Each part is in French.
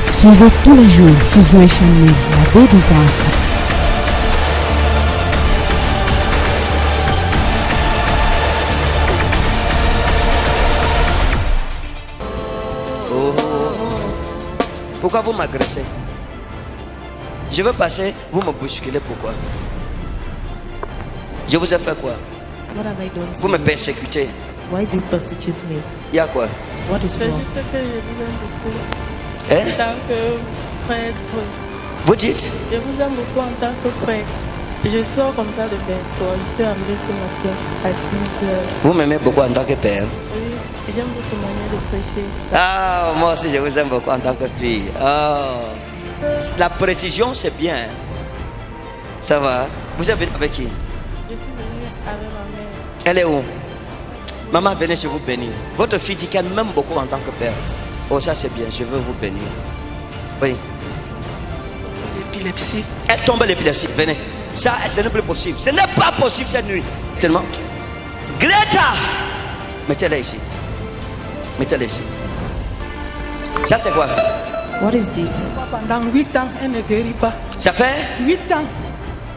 Suivez tous les jours sur Zoé Channel la délivrance. Pourquoi vous m'agressez? Je veux passer, vous me bousculez, pourquoi? Je vous ai fait quoi? What have I done to Vous me you? persécutez. Why do you persecute me? Il y a quoi? What is C'est wrong? juste que je vous aime beaucoup Hein? en tant que prêtre. Vous dites? Je vous aime beaucoup en tant que prêtre. Je sors comme ça de Berthoud. Je suis amenée sur ma pièce à 10 heures. Vous m'aimez beaucoup en tant que père. Oui, j'aime votre manière de prêcher. Ah, moi aussi je vous aime beaucoup en tant que fille. Ah. La précision c'est bien. Ça va? Vous êtes venu avec qui? Je suis venue avec ma mère. Elle est où? Maman, venez, je vous bénir. Votre fille dit qu'elle m'aime beaucoup en tant que père. Oh, ça c'est bien, je veux vous bénir. Oui. L'épilepsie. Elle tombe l'épilepsie, venez. Ça, ce n'est plus possible. Ce n'est pas possible cette nuit. Tellement. Greta! Mettez-la ici. Mettez-la ici. Ça c'est quoi? What is this? Pendant 8 ans, elle ne guérit pas. Ça fait 8 ans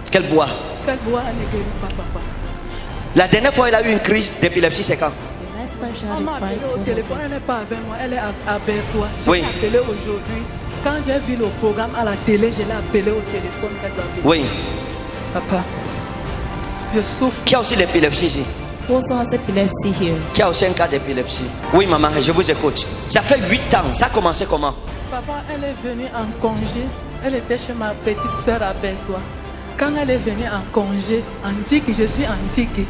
qu'elle boit. qu'elle boit, elle ne guérit pas, papa. La dernière fois elle a eu une crise d'épilepsie, c'est quand? The last time she On had m'a a appelé crisis, au when téléphone, was elle it? n'est pas avec moi, elle est à Berthoud. Je Oui. l'ai appelée aujourd'hui. Quand j'ai vu le programme à la télé, je l'ai appelée au téléphone qu'elle doit venir. Oui. Papa, je souffre. Qui a aussi l'épilepsie ici? Who also has epilepsy here? Qui a aussi un cas d'épilepsie? Oui maman, je vous écoute. Ça fait 8 ans. Ça a commencé comment? Papa, elle est venue en congé. Elle était chez ma petite soeur à Berthoud. Quand elle est venue en congé, en Tiki, je suis en Tiki.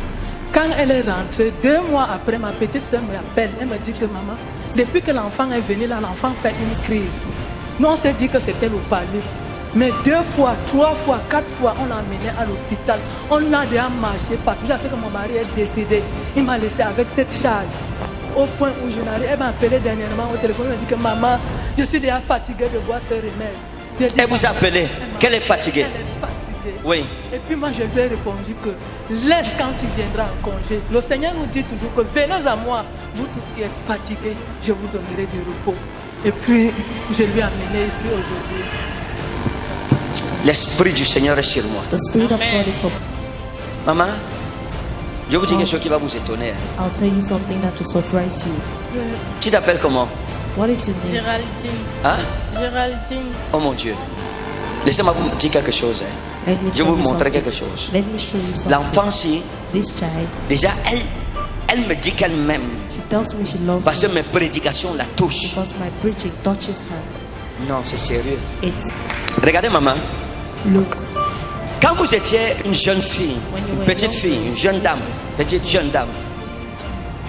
Quand elle est rentrée, 2 mois après, ma petite soeur me appelle. Elle me dit que maman, depuis que l'enfant est venu là, l'enfant fait une crise. Nous, on s'est dit que c'était le palais. Mais 2 fois, 3 fois, 4 fois, on l'a amené à l'hôpital. On a déjà marché partout. Je sais que mon mari est décédé. Il m'a laissé avec cette charge. Au point où je n'arrive, elle m'a appelé dernièrement au téléphone. Elle m'a dit que maman, je suis déjà fatiguée de boire ce remède. J'ai dit, Elle vous a appelé qu'elle est fatiguée. Elle est fatiguée. Oui. Et puis moi, je lui ai répondu que laisse quand tu viendras en congé. Le Seigneur nous dit toujours que venez à moi, vous tous qui êtes fatigués, je vous donnerai du repos. Et puis, je lui ai amené ici aujourd'hui. L'esprit du Seigneur est sur moi. The Spirit of God is up. Maman, je vous dis quelque chose qui va vous étonner. I'll tell you something that will surprise you. Tu t'appelles comment? What is your name? Géraldine. Hein? Géraldine. Oh mon Dieu. Laissez-moi vous dire quelque chose. Let me Je tell vais vous you montrer something. quelque chose. Let me show you something. L'enfant-ci, This child, déjà, elle me dit qu'elle m'aime. she tells me she loves Parce que me mes prédications la touchent. because my preaching touches her. Non, c'est sérieux. It's Regardez maman. look. Quand vous étiez une jeune fille, When you une were petite young, fille, une jeune dame, petite jeune dame,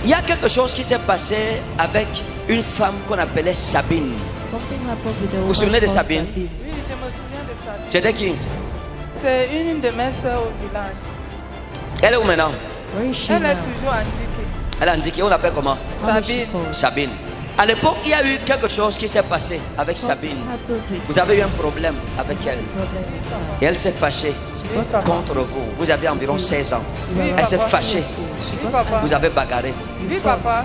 il y a quelque chose qui s'est passé avec une femme qu'on appelait Sabine. Something happened with the Vous vous woman souvenez de called Sabine? Oui, je me souviens de ça. C'était qui? C'est une de mes soeurs au village. Elle est où maintenant? Where is she Elle est now? toujours indiquée. Elle a indiqué, on l'appelle comment? How is she Sabine. called? Sabine. À l'époque, il y a eu quelque chose qui s'est passé avec Sabine. Something happened with Vous avez eu un problème avec elle. problem with her. Et elle s'est fâchée contre vous. Vous avez environ 16 ans. You were Elle s'est right fâchée. in school. She Oui, got papa. Vous avez bagarré. Oui, papa.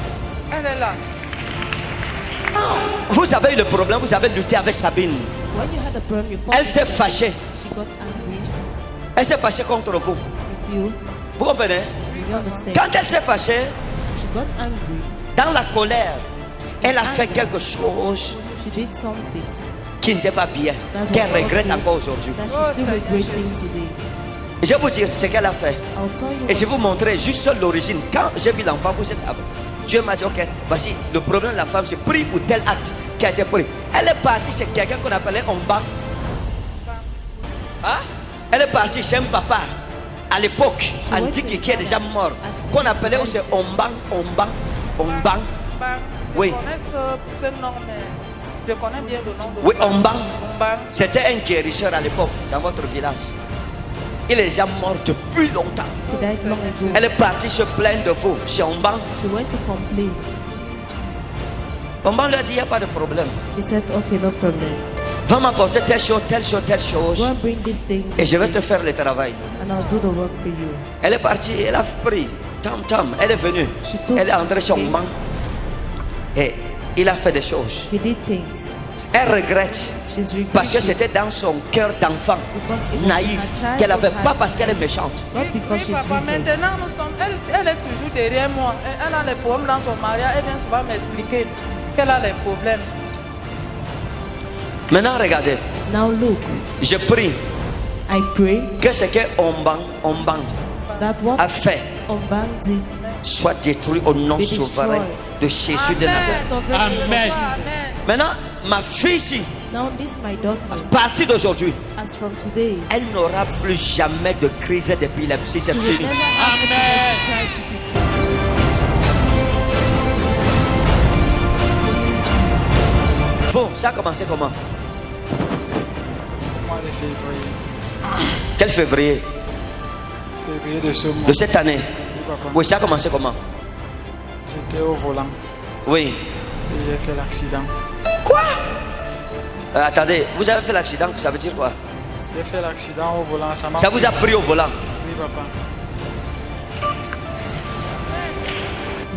Elle est là. Vous avez eu le problème, vous avez lutté avec Sabine. When you had a problem, you fought Elle with s'est her. fâchée. She got angry Elle s'est fâchée contre vous. with you. Vous comprenez? Do you understand? Quand elle s'est fâchée, She got angry. dans la colère, elle a fait quelque chose She did something qui n'était pas bien, qu'elle regrette encore aujourd'hui. that Oh, she's still Seigneur regretting today. Je vais vous dire ce qu'elle a fait. I'll tell you Et what je vais vous she- montrer juste l'origine. Quand j'ai vu l'enfant, vous êtes Dieu m'a dit, ok, voici le problème de la femme, c'est pris pour tel acte qui a été pris. Elle est partie chez quelqu'un qu'on appelait Omba. Hein? Elle est partie chez un papa à l'époque antique qui est déjà mort, qu'on appelait aussi Omba. Bang. Oui. Je connais ce nom, mais je connais bien le nom de Oui, Omba. Bang. C'était un guérisseur à l'époque dans votre village. Il est déjà mort depuis longtemps. He died long ago. Elle est partie se plaindre de vous chez Omba. She went to complain. Omba lui a dit, il n'y a pas de problème. He said, okay, no problem. Va m'apporter telle chose, telle chose, telle chose. Go and bring this thing Et je vais te faire le travail. and I'll do the work for you. Elle est partie, elle a pris. Tam, elle est venue. She took- Elle est entrée chez she Omba. Et il a fait des choses. He did things. Elle regrette She's parce que regretting c'était dans son cœur d'enfant because it was naïf in her child qu'elle n'avait of pas heart. parce qu'elle est méchante. Not Oui, because she's papa, wicked. maintenant, elle est toujours derrière moi. Elle a les problèmes dans son mariage. Elle vient souvent m'expliquer qu'elle a les problèmes. Maintenant, regardez, Now look, je prie I pray que ce que Ombang that what a fait Ombang did soit détruit au nom be souverain destroyed. de Jésus de The Nazareth. sovereign name of Amen. Jesus. Maintenant, ma fille ici, Now this my daughter, à partir d'aujourd'hui, as from today, elle n'aura plus jamais de crise d'épilepsie, c'est she will fini. never have Amen. epileptic crisis. It's finished. Bon, ça a commencé comment? Mois de février. Quel février? Février de ce mois. De cette année? Oui, papa. Oui, ça a commencé comment? J'étais au volant Oui. et j'ai fait l'accident. Quoi? Attendez, vous avez fait l'accident, ça veut dire quoi? J'ai fait l'accident au volant. Ça vous a pris au volant? Oui, papa.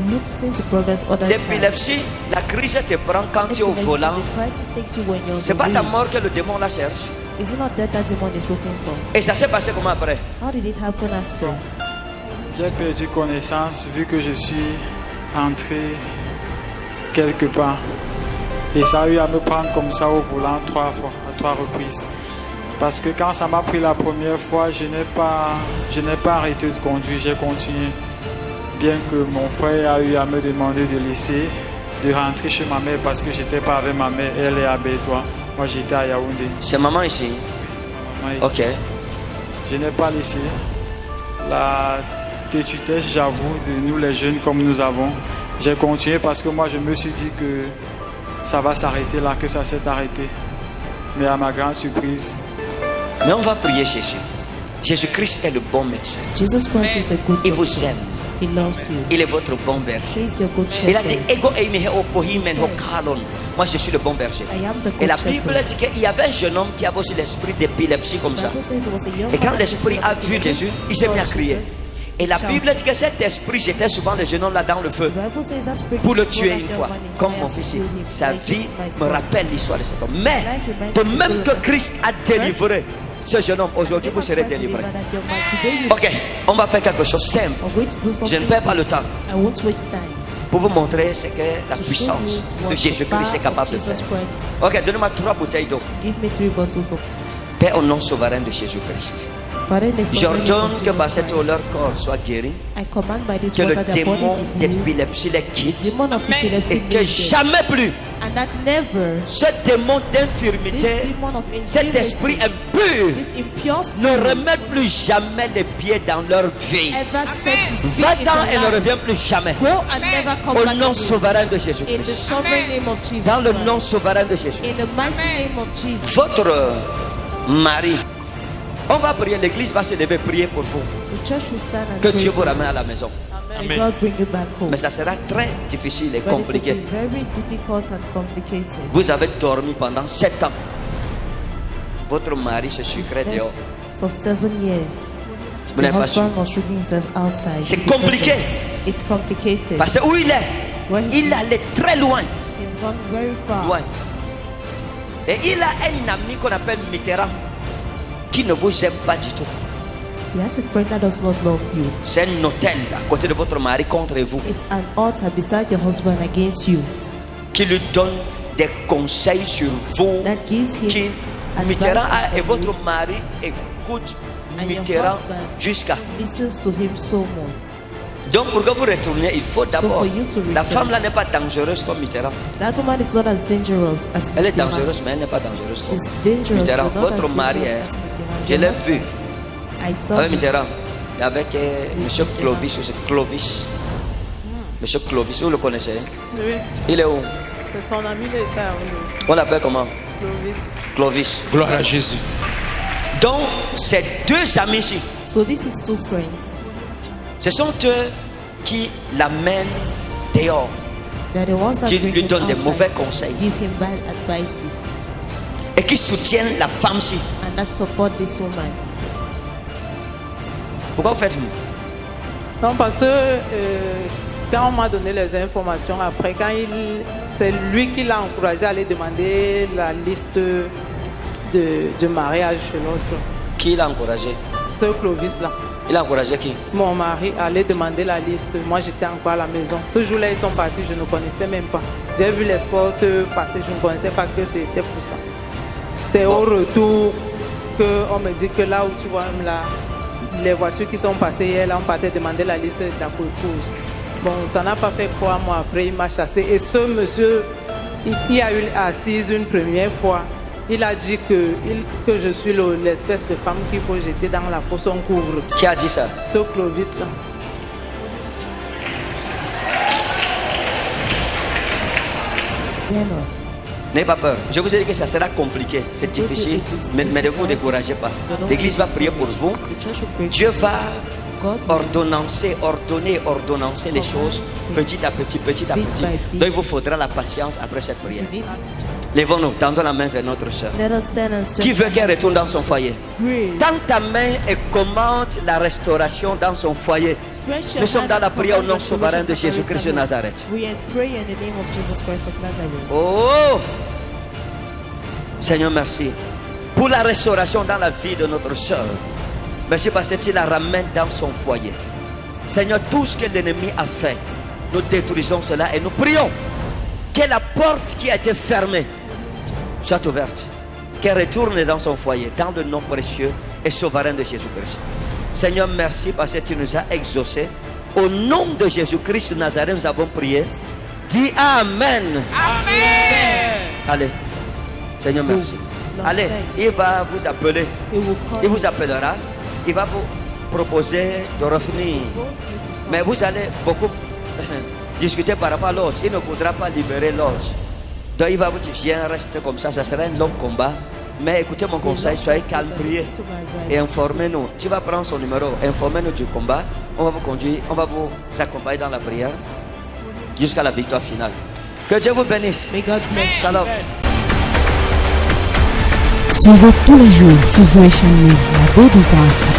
Look into progress other times. L'épilepsie, la crise te prend quand tu es au volant. The crisis takes you when you're on C'est the pas ta wheel. mort que le démon la cherche. Is it not that demon is looking for? Et ça s'est passé comment après? How did it happen after? J'ai perdu connaissance vu que je suis entré quelque part. Et ça a eu à me prendre comme ça au volant 3 fois, à 3 reprises. Parce que quand ça m'a pris la première fois, je n'ai pas arrêté de conduire, j'ai continué. Bien que mon frère a eu à me demander de laisser, de rentrer chez ma mère parce que j'étais pas avec ma mère, elle est à Bétois. Moi j'étais à Yaoundé. C'est maman ici. Maman est- Ok. Je n'ai pas laissé. La têtutesse, j'avoue, de nous les jeunes comme nous avons. J'ai continué parce que moi je me suis dit que ça va s'arrêter là, que ça s'est arrêté. Mais à ma grande surprise, Mais on va prier Jésus. Jésus-Christ est le bon médecin. Jesus Christ is the good Il vous doctor. aime. He loves you. Il est votre bon berger. He is your good Il a dit shepherd. Ego eimi he opohimen ho kalon. Moi je suis le bon berger. I am the good Et la shepherd. Bible dit qu'il y avait un jeune homme qui avait aussi l'esprit d'épilepsie comme ça. Bible says it was a young Et quand man l'esprit who a was vu Jésus, il s'est mis à crier. Et la Shout. Bible dit que cet esprit jetait souvent le jeune homme là dans le feu The Bible says that spirit pour le is tuer more une than fois. one in Comme fire mon to fils, kill him. sa Like vie this, my me son. rappelle l'histoire de cet homme. Mais Life reminds de me même of que the- Christ a délivré ce jeune homme, aujourd'hui vous serez délivré. Ok, on va faire quelque chose simple. Je ne perds pas le temps I won't waste time. pour vous montrer ce que la To show puissance you de what the Jésus-Christ est power capable de of faire. Jesus Christ. Ok, donnez-moi 3 bouteilles d'eau. Give me 3 bottles of Père, au nom souverain de Jésus-Christ. Father, in the sovereign name J'ordonne of que par Jesus cette eau, Christ, leur corps soit guéri. I command by this Que le water their body démon be healed. d'épilepsie les quitte. Demon of epilepsy Et que leave them. jamais plus And that never ce démon this d'infirmité, demon of cet esprit infirmity, impur, this impure ne spirit remette plus jamais les pieds dans leur vie. ever set his feet 20 into ans et ne life. revient plus jamais. Go and never come Au back nom again. souverain de In the Jésus-Christ. sovereign name of Jesus Dans le Christ. nom souverain de Jésus. In the mighty name of Jesus. Votre mari, on va prier, l'église va se lever, prier pour vous. The church will stand and Que pray Dieu vous for you. ramène à la maison. May God bring you back home. Mais ça sera très difficile et But it will compliqué. be very difficult and complicated. Vous avez dormi pendant 7 ans. Votre mari se You sucrait slept dehors. for 7 years. Vous The n'avez pas su. husband was shooting himself outside. C'est Because compliqué. It's complicated. Parce que où il est, Where he il is, allait très loin. he's gone very far. Loin. Et il a un ami qu'on appelle Mitterrand qui ne vous aime pas du tout. He has a friend that does not love you. C'est un hôtel à côté de votre mari contre vous It's an altar beside your husband against you qui lui donne des conseils sur vous. that gives him Qui advice Mitterrand a, et on votre you mari écoute and your Mitterrand husband jusqu'à. listens to him so much. Donc pour que vous retourniez, il faut d'abord. for you to La return. femme là n'est pas dangereuse comme Mitterrand. That woman is not as dangerous as Elle est Mitterrand. dangereuse, mais elle n'est pas dangereuse comme She's dangerous, Mitterrand. but not Votre as mari dangerous est. as Mitterrand. Je Your l'ai husband, vu I saw avec him Mitterrand, avec monsieur Mitterrand. Clovis, ou c'est Clovis. Monsieur Clovis, vous le connaissez? Oui, Il est où? c'est son ami de ça, On l'appelle comment? Clovis. Clovis. Gloire à Jésus. Donc, ces 2 amis ici, So this is 2 friends. ce sont eux qui l'amènent dehors, They're the ones that qui bring lui him donnent des outside, mauvais conseils give him bad advices, et qui soutiennent la femme ici. and that support this woman. Pourquoi vous faites? Non, parce que Quand on m'a donné les informations après, c'est lui qui l'a encouragé à aller demander la liste de mariage chez l'autre. Qui l'a encouragé? Ce Clovis-là. Il a encouragé qui? Mon mari allait demander la liste. Moi, j'étais encore à la maison. Ce jour-là, ils sont partis, je ne connaissais même pas. J'ai vu les sports passer, je ne connaissais pas que c'était pour ça. C'est au retour qu'on me dit que là où tu vois là, les voitures qui sont passées hier, là, on partait demander la liste de ta épouse. Bon, ça n'a pas fait 3 mois après, il m'a chassé. Et ce monsieur, il a eu assise une première fois. Il a dit que je suis l'espèce de femme qu'il faut jeter dans la fosse, on couvre. Qui a dit ça? Ce Clovis-là. N'ayez pas peur. Je vous ai dit que ça sera compliqué. C'est difficile. Mais ne vous découragez pas. L'Église va prier pour vous. Dieu va ordonnancer les choses petit à petit. Donc il vous faudra la patience après cette prière. Lèvons-nous, tendons la main vers notre soeur. Qui veut qu'elle retourne dans son foyer? Tends ta main et commande la restauration dans son foyer. Nous sommes dans la prière au nom souverain de Jésus-Christ de Nazareth. Oh! Seigneur, merci pour la restauration dans la vie de notre soeur. Merci parce que tu la ramènes dans son foyer. Seigneur, tout ce que l'ennemi a fait, nous détruisons cela et nous prions que la porte qui a été fermée soit ouverte, qu'elle retourne dans son foyer, dans le nom précieux et souverain de Jésus-Christ. Seigneur, merci parce que tu nous as exaucés. Au nom de Jésus-Christ de Nazareth, nous avons prié. Dis Amen. Amen. Allez, Seigneur, merci. Allez, il va vous appeler. Il vous appellera. Il va vous proposer de revenir. Mais vous allez beaucoup discuter par rapport à l'autre. Il ne voudra pas libérer l'autre. Donc il va vous dire, viens, reste comme ça sera un long combat. Mais écoutez mon conseil, soyez calme, priez et informez-nous. Tu vas prendre son numéro, informez-nous du combat. On va vous conduire, on va vous accompagner dans la prière jusqu'à la victoire finale. Que Dieu vous bénisse. Shalom. Suivez tous les jours sur Zoé Channel, la Baby Voice.